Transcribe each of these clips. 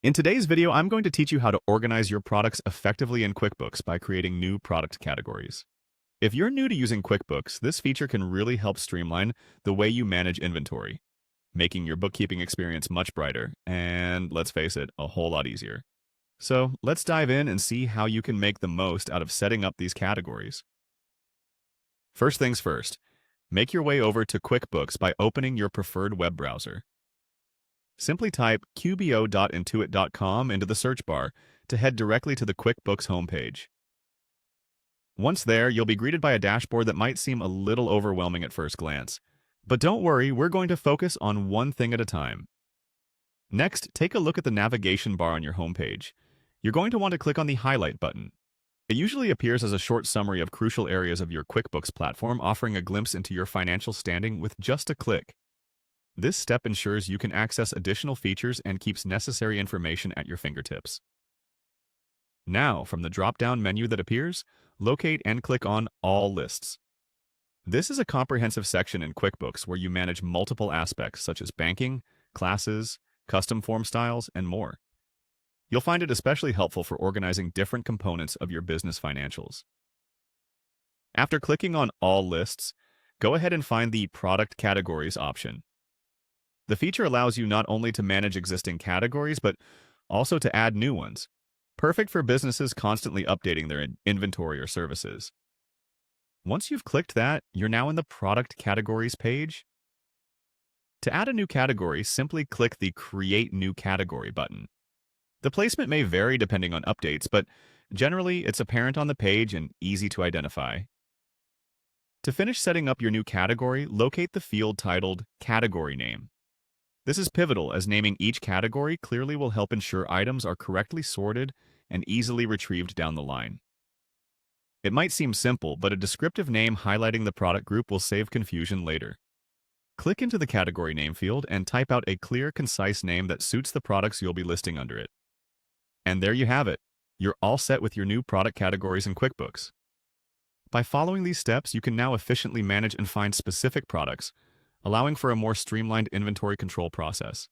In today's video, I'm going to teach you how to organize your products effectively in QuickBooks by creating new product categories. If you're new to using QuickBooks, this feature can really help streamline the way you manage inventory, making your bookkeeping experience much brighter and, let's face it, a whole lot easier. So let's dive in and see how you can make the most out of setting up these categories. First things first, make your way over to QuickBooks by opening your preferred web browser. Simply type qbo.intuit.com into the search bar to head directly to the QuickBooks homepage. Once there, you'll be greeted by a dashboard that might seem a little overwhelming at first glance. But don't worry, we're going to focus on one thing at a time. Next, take a look at the navigation bar on your homepage. You're going to want to click on the Highlight button. It usually appears as a short summary of crucial areas of your QuickBooks platform, offering a glimpse into your financial standing with just a click. This step ensures you can access additional features and keeps necessary information at your fingertips. Now, from the drop-down menu that appears, locate and click on All Lists. This is a comprehensive section in QuickBooks where you manage multiple aspects such as banking, classes, custom form styles, and more. You'll find it especially helpful for organizing different components of your business financials. After clicking on All Lists, go ahead and find the Product Categories option. The feature allows you not only to manage existing categories, but also to add new ones, perfect for businesses constantly updating their inventory or services. Once you've clicked that, you're now in the Product Categories page. To add a new category, simply click the Create New Category button. The placement may vary depending on updates, but generally it's apparent on the page and easy to identify. To finish setting up your new category, locate the field titled Category Name. This is pivotal, as naming each category clearly will help ensure items are correctly sorted and easily retrieved down the line. It might seem simple, but a descriptive name highlighting the product group will save confusion later. Click into the category name field and type out a clear, concise name that suits the products you'll be listing under it. And there you have it. You're all set with your new product categories in QuickBooks. By following these steps, you can now efficiently manage and find specific products, allowing for a more streamlined inventory control process.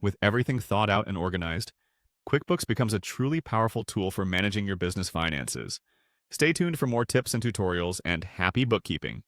With everything thought out and organized, QuickBooks becomes a truly powerful tool for managing your business finances. Stay tuned for more tips and tutorials, and happy bookkeeping!